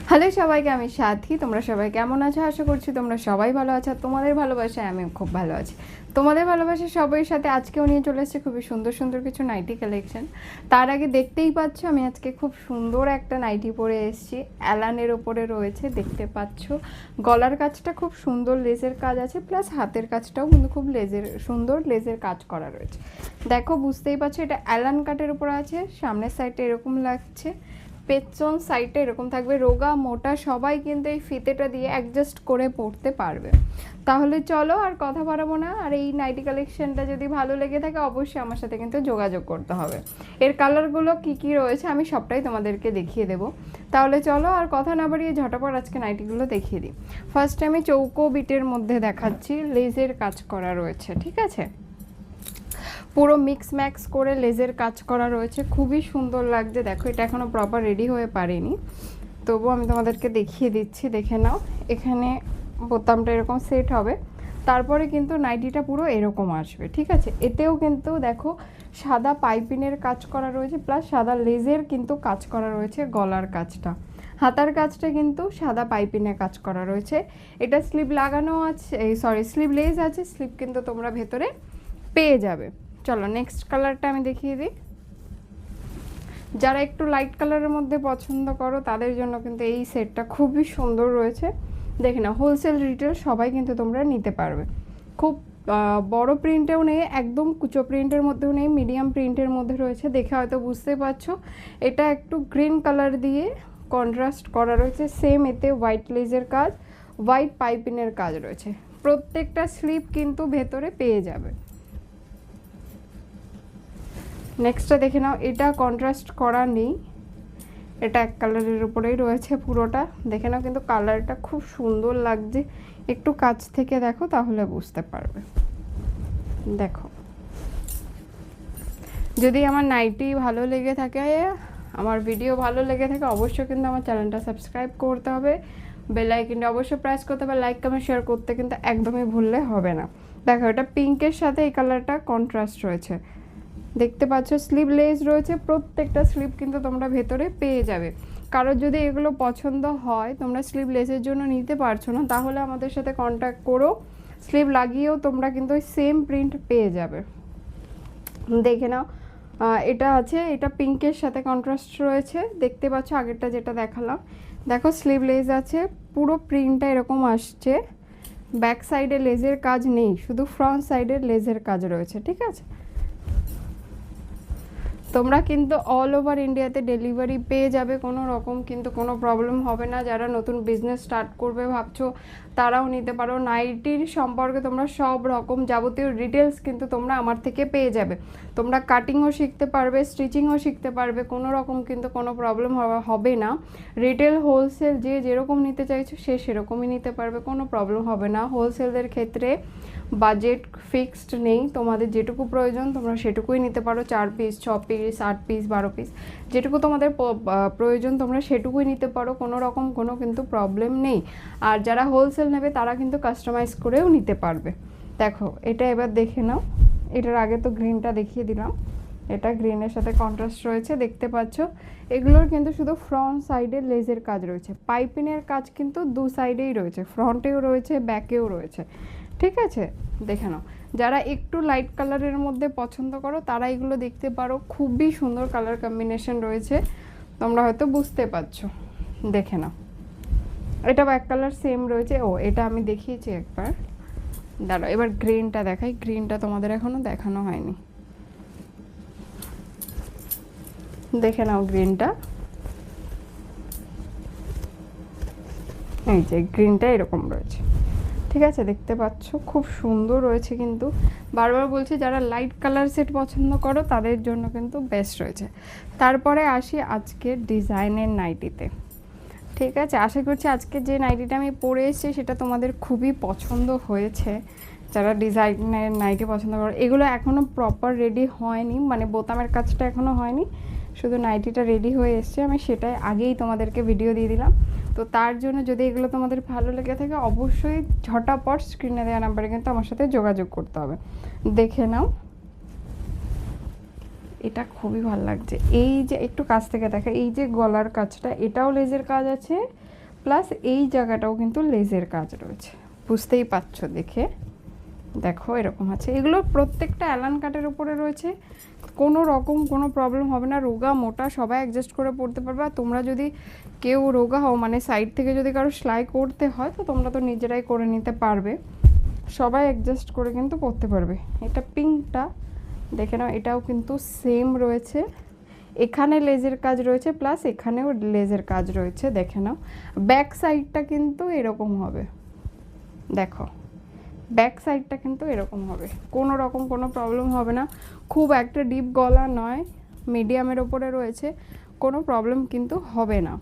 Hello সবাইকে, আমি সাথী। তোমরা সবাই কেমন আছো? আশা করছি তোমরা সবাই ভালো আছো। তোমাদের ভালোবাসায় আমি খুব ভালো আছি। তোমাদের ভালোবাসা সবাই সাথে আজকেও নিয়ে চলে এসেছে খুবই সুন্দর সুন্দর কিছু নাইটি কালেকশন। তার আগে দেখতেই পাচ্ছ আমি আজকে খুব সুন্দর একটা নাইটি পরে এসেছি, অ্যালানের ওপরে রয়েছে, দেখতে পাচ্ছ। গলার কাজটা খুব সুন্দর লেজের কাজ আছে, প্লাস হাতের কাজটাও কিন্তু খুব সুন্দর লেজের কাজ করা রয়েছে। দেখো, বুঝতেই পারছো এটা অ্যালান কাটের উপর আছে। সামনের সাইডটা এরকম লাগছে, পেছন সাইডটা এরকম থাকবে। রোগা মোটা সবাই কিন্তু এই ফিতেটা দিয়ে অ্যাডজাস্ট করে পরতে পারবে। তাহলে চলো আর কথা বাড়াবো না, আর এই নাইটি কালেকশনটা যদি ভালো লেগে থাকে অবশ্যই আমার সাথে কিন্তু যোগাযোগ করতে হবে। এর কালারগুলো কি কি রয়েছে আমি সবটাই তোমাদেরকে দেখিয়ে দেবো। তাহলে চলো আর কথা না বাড়িয়ে ঝটাপট আজকে নাইটিগুলো দেখিয়ে দিই। ফার্স্টে আমি চৌকো বিটের মধ্যে দেখাচ্ছি, লেজের কাজ করা রয়েছে, ঠিক আছে। পুরো মিক্স ম্যাক্স করে লেজের কাজ করা রয়েছে, খুবই সুন্দর লাগছে। দেখো, এটা এখনও প্রপার রেডি হয়ে পারেনি, তবুও আমি তোমাদেরকে দেখিয়ে দিচ্ছি, দেখে নাও। এখানে বোতামটা এরকম সেট হবে, তারপরে কিন্তু নাইটিটা পুরো এরকম আসবে, ঠিক আছে। এতেও কিন্তু দেখো সাদা পাইপিনের কাজ করা রয়েছে, প্লাস সাদা লেজের কিন্তু কাজ করা রয়েছে। গলার কাজটা, হাতার কাজটা কিন্তু সাদা পাইপিনে কাজ করা রয়েছে। এটা স্লিভ লাগানো আছে, স্লিভ লেজ আছে, স্লিভ কিন্তু তোমরা ভেতরে পেয়ে যাবে। চলো নেক্সট কালারটা আমি দেখিয়ে দিই। যারা একটু লাইট কালারের মধ্যে পছন্দ করো তাদের জন্য কিন্তু এই সেটটা খুবই সুন্দর রয়েছে। দেখে না, হোলসেল রিটেল সবাই কিন্তু তোমরা নিতে পারবে। খুব বড় প্রিন্টেও নেই, একদম কুচো প্রিন্টের মধ্যেও নেই, মিডিয়াম প্রিন্টের মধ্যে রয়েছে। দেখে হয়তো বুঝতে পারছো এটা একটু গ্রিন কালার দিয়ে কন্ট্রাস্ট করা রয়েছে। সেম এতে হোয়াইট লেজের কাজ, হোয়াইট পাইপিনের কাজ রয়েছে। প্রত্যেকটা স্লিভ কিন্তু ভেতরে পেয়ে যাবে। নেক্সটটা দেখে নাও, এটা কন্ট্রাস্ট করা নেই, এটা এক কালারের উপরেই রয়েছে পুরোটা। দেখে নাও, কিন্তু কালারটা খুব সুন্দর লাগছে। একটু কাছ থেকে দেখো তাহলে বুঝতে পারবে। দেখো, যদি আমার নাইটি ভালো লেগে থাকে, আমার ভিডিও ভালো লেগে থাকে, অবশ্যই কিন্তু আমার চ্যানেলটা সাবস্ক্রাইব করতে হবে, বেল আইকনটা অবশ্যই প্রেস করতে হবে, লাইক কমেন্ট শেয়ার করতে কিন্তু একদমই ভুললে হবে না। দেখো, এটা পিঙ্কের সাথে এই কালারটা কন্ট্রাস্ট রয়েছে, দেখতে পাচ্ছ। স্লিভ লেস রয়েছে, প্রত্যেকটা স্লিভ কিন্তু তোমরা ভেতরে পেয়ে যাবে। কারোর যদি এগুলো পছন্দ হয়, তোমরা স্লিভ লেসের জন্য নিতে পারছো না, তাহলে আমাদের সাথে কন্ট্যাক্ট করো, স্লিভ লাগিয়েও তোমরা কিন্তু ওই সেম প্রিন্ট পেয়ে যাবে। দেখে নাও, এটা আছে, এটা পিঙ্কের সাথে কন্ট্রাস্ট রয়েছে, দেখতে পাচ্ছ। আগেরটা যেটা দেখালাম, দেখো স্লিভ লেস আছে, পুরো প্রিন্টটা এরকম আসছে। ব্যাক সাইডে লেজের কাজ নেই, শুধু ফ্রন্ট সাইডের লেজের কাজ রয়েছে, ঠিক আছে। তোমরা কিন্তু অল ওভার ইন্ডিয়াতে ডেলিভারি পেয়ে যাবে, কোনো রকম কিন্তু কোনো প্রবলেম হবে না। যারা নতুন বিজনেস স্টার্ট করবে ভাবছো তারাও নিতে পারো। নাইটির সম্পর্কে তোমরা সব রকম যাবতীয় ডিটেলস কিন্তু তোমরা আমার থেকে পেয়ে যাবে। তোমরা কাটিংও শিখতে পারবে, স্টিচিংও শিখতে পারবে, কোনো রকম কিন্তু কোনো প্রবলেম হবে না। রিটেল হোলসেল যে যেরকম নিতে চাইছো সে সেরকমই নিতে পারবে, কোনো প্রবলেম হবে না। হোলসেলের ক্ষেত্রে বাজেট ফিক্সড নেই, তোমাদের যেটুকু প্রয়োজন তোমরা সেটুকুই নিতে পারো। 4 পিস, 6 পিস, 8 পিস, 12 পিস, যেটুকু তোমাদের প্রয়োজন তোমরা সেটুকুই নিতে পারো, কোনো রকম কোনো কিন্তু প্রবলেম নেই। আর যারা হোলসেল নেবে তারা কিন্তু কাস্টমাইজ করেও নিতে পারবে। দেখো, এটা এবার দেখে নাও। এটার আগে তো গ্রিনটা দেখিয়ে দিলাম, এটা গ্রিনের সাথে কন্ট্রাস্ট রয়েছে, দেখতে পাচ্ছ। এগুলোর কিন্তু শুধু ফ্রন্ট সাইডে লেজের কাজ রয়েছে, পাইপিনের কাজ কিন্তু দু সাইডেই রয়েছে, ফ্রন্টেও রয়েছে, ব্যাকেও রয়েছে, ঠিক আছে। দেখে নাও, যারা একটু লাইট কালারের মধ্যে পছন্দ করো তারা এগুলো দেখতে পারো, খুবই সুন্দর কালার কম্বিনেশন রয়েছে, তোমরা হয়তো বুঝতে পারছো। দেখে নাও, এটা ব্যাক কালার সেম রয়েছে। ও, এটা আমি দেখিয়েছি একবার, দাঁড়াও এবার গ্রিনটা দেখাই। গ্রিনটা তোমাদের এখনো দেখানো হয়নি, দেখে নাও গ্রিনটা। এই যে গ্রিনটা এরকম রয়েছে, ঠিক আছে, দেখতে পাচ্ছ, খুব সুন্দর রয়েছে। কিন্তু বারবার বলছি, যারা লাইট কালার সেট পছন্দ করো তাদের জন্য কিন্তু বেস্ট রয়েছে। তারপরে আসি আজকের ডিজাইনের নাইটিতে, ঠিক আছে। আশা করছি আজকে যে নাইটিটা আমি পরে এসেছি সেটা তোমাদের খুবই পছন্দ হয়েছে। যারা ডিজাইনের নাইটি পছন্দ করো, এগুলো এখনও প্রপার রেডি হয়নি, মানে বোতামের কাজটা এখনও হয়নি, শুধু নাইটিটা রেডি হয়ে এসছে, আমি সেটাই আগেই তোমাদেরকে ভিডিও দিয়ে দিলাম। তো তার জন্য যদি এগুলো তোমাদের ভালো লেগে থাকে অবশ্যই ঝটাপট স্ক্রিনে দেওয়া নাম্বারে কিন্তু আমার সাথে যোগাযোগ করতে হবে। দেখে নাও, এটা খুবই ভালো লাগছে। এই যে একটু কাছ থেকে দেখা, এই যে গলার কাজটা, এটাও লেজের কাজ আছে, প্লাস এই জায়গাটাও কিন্তু লেজের কাজ রয়েছে, বুঝতেই পারছো দেখে। দেখো এরকম আছে, এগুলো প্রত্যেকটা অ্যালান কাটের উপরে রয়েছে, কোনো রকম কোনো প্রবলেম হবে না। রোগা মোটা সবাই অ্যাডজাস্ট করে পড়তে পারবে। আর তোমরা যদি কেউ রোগা হও, মানে সাইড থেকে যদি কারো সেলাই করতে হয়, তো তোমরা তো নিজেরাই করে নিতে পারবে, সবাই অ্যাডজাস্ট করে কিন্তু পড়তে পারবে। এটা পিঙ্কটা দেখে নাও, এটাও কিন্তু সেম রয়েছে, এখানে লেজের কাজ রয়েছে প্লাস এখানেও লেজের কাজ রয়েছে, দেখে নাও। ব্যাক সাইডটা কিন্তু এরকম হবে, দেখো ব্যাক সাইডটা কিন্তু এরকম হবে, কোনো রকম কোনো প্রবলেম হবে না। খুব একটা ডিপ গলা নয়, মিডিয়ামের ওপরে রয়েছে, কোনো প্রবলেম কিন্তু হবে না,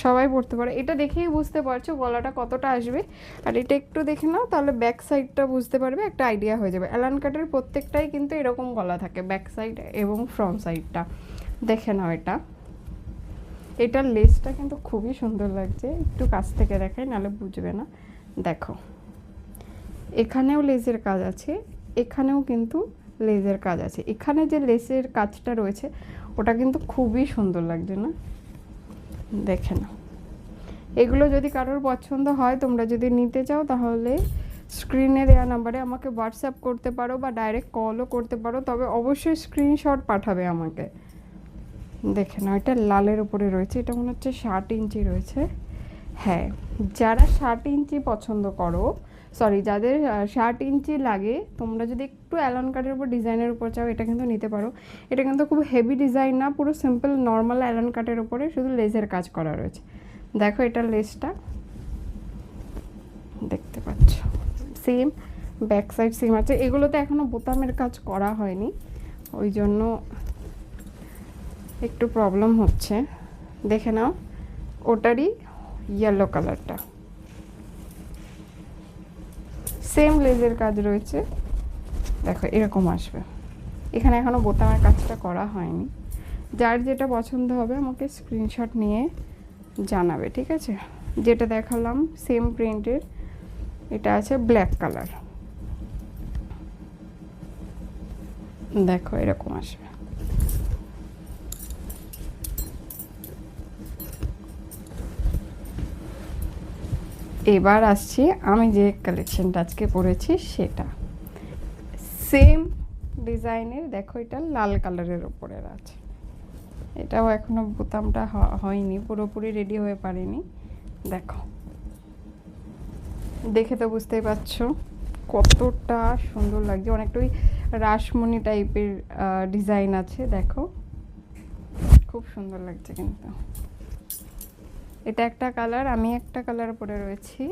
সবাই পড়তে পারে। এটা দেখেই বুঝতে পারছো গলাটা কতটা আসবে। আর এটা একটু দেখে নাও, তাহলে ব্যাক সাইডটা বুঝতে পারবে, একটা আইডিয়া হয়ে যাবে। অ্যালান কাটের প্রত্যেকটাই কিন্তু এরকম গলা থাকে, ব্যাক সাইড এবং ফ্রন্ট সাইডটা দেখে নাও। এটার লেসটা কিন্তু খুবই সুন্দর লাগছে, একটু কাছ থেকে দেখাই নাহলে বুঝবে না। দেখো এখানেও লেজের কাজ আছে, এখানেও কিন্তু লেজের কাজ আছে, এখানে যে লেসের কাজটা রয়েছে ওটা কিন্তু খুবই সুন্দর লাগছে না, দেখে নাও। এগুলো যদি কারোর পছন্দ হয়, তোমরা যদি নিতে চাও, তাহলে স্ক্রিনে দেওয়া নাম্বারে আমাকে হোয়াটসঅ্যাপ করতে পারো বা ডাইরেক্ট কলও করতে পারো, তবে অবশ্যই স্ক্রিনশট পাঠাবে আমাকে। দেখে নাও, এটা লালের উপরে রয়েছে, এটা মনে হচ্ছে 60 ইঞ্চি রয়েছে। হ্যাঁ, যারা 60 ইঞ্চি পছন্দ করো, সরি যাদের 60 ইঞ্চি লাগে, তোমরা যদি একটু অ্যালান কাটের উপর ডিজাইনের উপর চাও, এটা কিন্তু নিতে পারো। এটা কিন্তু খুব হেভি ডিজাইন না, পুরো সিম্পল নর্মাল অ্যালান কাটের উপরে শুধু লেজের কাজ করা রয়েছে। দেখো এটার লেসটা দেখতে পাচ্ছ, সেম ব্যাক সাইড সেম আছে। এগুলোতে এখনও বোতামের কাজ করা হয়নি, ওই জন্য একটু প্রবলেম হচ্ছে। দেখে নাও, ওটারই ইয়েলো কালারটা সেম লেজের কাজ রয়েছে, দেখো এরকম আসবে। এখানে এখনও বোতামের কাজটা করা হয়নি। যার যেটা পছন্দ হবে আমাকে স্ক্রিনশট নিয়ে জানাবে, ঠিক আছে। যেটা দেখালাম সেম প্রিন্টের, এটা আছে ব্ল্যাক কালার, দেখো এরকম আসবে। এবার আসছি আমি যে কালেকশনটা আজকে পরেছি সেটা সেম ডিজাইনের, দেখো এটা লাল কালারের ওপরে আছে, এটাও এখনো বোতামটা হয়নি, পুরোপুরি রেডি হয়ে পারেনি। দেখো দেখে তো বুঝতেই পারছো কতটা সুন্দর লাগছে, অনেকটা ওই রাসমণি টাইপের ডিজাইন আছে, দেখো খুব সুন্দর লাগছে কিন্তু। এটা একটা কালার, আমি একটা কালার পরে রয়েছি,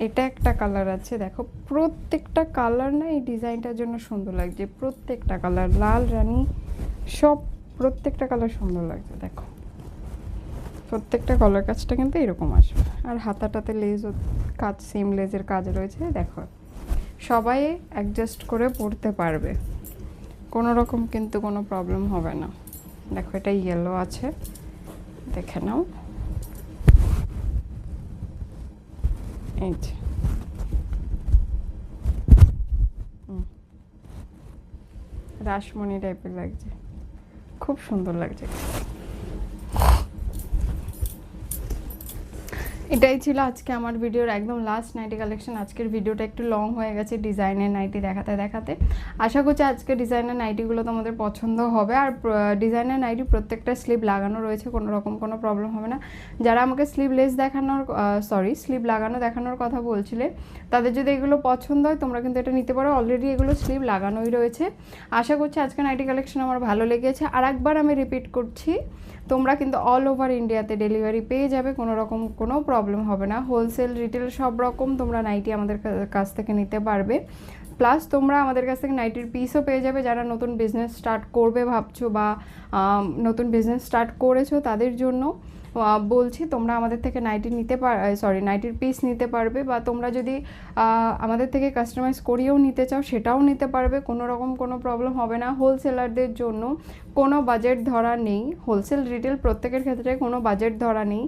এটা একটা কালার আছে। দেখো প্রত্যেকটা কালার না এই ডিজাইনটার জন্য সুন্দর লাগছে, প্রত্যেকটা কালার, লাল রানী সব প্রত্যেকটা কালার সুন্দর লাগছে। দেখো প্রত্যেকটা কলার কাজটা কিন্তু এরকম আসবে, আর হাতাটাতে লেজ কাজ সেম লেজের কাজ রয়েছে। দেখো সবাই অ্যাডজাস্ট করে পরতে পারবে, কোনো রকম কিন্তু কোনো প্রবলেম হবে না। দেখো এটা ইয়েলো আছে, দেখে নাও, এই যে রাসমণি টাইপের লাগছে, খুব সুন্দর লাগছে। এটাই ছিল আজকে আমার ভিডিওর একদম লাস্ট নাইটি কালেকশন। আজকের ভিডিওটা একটু লং হয়ে গেছে ডিজাইনের নাইটি দেখাতে দেখাতে। আশা করছি আজকে ডিজাইনের নাইটিগুলো তোমাদের পছন্দ হবে। আর ডিজাইনের নাইটি প্রত্যেকটা স্লিভ লাগানো রয়েছে, কোনো রকম কোনো প্রবলেম হবে না। যারা আমাকে স্লিভলেস দেখানোর স্লিভ লাগানো দেখানোর কথা বলছিলে, তাদের যদি এগুলো পছন্দ হয় তোমরা কিন্তু এটা নিতে পারো, অলরেডি এগুলো স্লিভ লাগানোই রয়েছে। আশা করছি আজকে নাইটি কালেকশন আমার ভালো লেগেছে। আর একবার আমি রিপিট করছি, তোমরা কিন্তু অল ওভার ইন্ডিয়াতে ডেলিভারি পেয়ে যাবে, কোনো রকম কোনো প্রবলেম হবে না। হোলসেল রিটেল সব রকম তোমরা নাইটি আমাদের কাছ থেকে নিতে পারবে। প্লাস তোমরা আমাদের কাছ থেকে নাইটির পিসও পেয়ে যাবে। যারা নতুন বিজনেস স্টার্ট করবে ভাবছো বা নতুন বিজনেস স্টার্ট করেছো তাদের জন্য বলছি, তোমরা আমাদের থেকে নাইটি নিতে নাইটির পিস নিতে পারবে, বা তোমরা যদি আমাদের থেকে কাস্টমাইজ করিয়েও নিতে চাও সেটাও নিতে পারবে, কোনো রকম কোনো প্রবলেম হবে না। হোলসেলারদের জন্য কোনো বাজেট ধরা নেই, হোলসেল রিটেল প্রত্যেকের ক্ষেত্রে কোনো বাজেট ধরা নেই,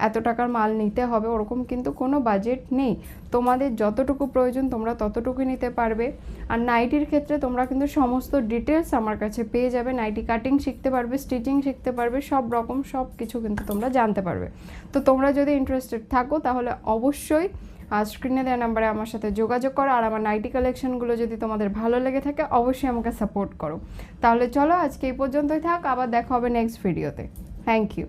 এত টাকার মাল নিতে হবে ওরকম কিন্তু কোনো বাজেট নেই। তোমাদের যতটুকু প্রয়োজন তোমরা ততটুকুই নিতে পারবে। আর নাইটির ক্ষেত্রে তোমরা কিন্তু সমস্ত ডিটেলস আমার কাছে পেয়ে যাবে, নাইটি কাটিং শিখতে পারবে, স্টিচিং শিখতে পারবে, সব রকম সব কিছু কিন্তু তোমরা তোমরা জানতে পারবে। তো তোমরা যদি ইন্টারেস্টেড থাকো তাহলে অবশ্যই স্ক্রিনে দেওয়া নাম্বারে আমার সাথে যোগাযোগ করো। আর আমার নাইটি কালেকশনগুলো যদি তোমাদের ভালো লেগে থাকে অবশ্যই আমাকে সাপোর্ট করো। তাহলে চলো আজকে এই পর্যন্তই থাক, আবার দেখা হবে নেক্সট ভিডিওতে। Thank you.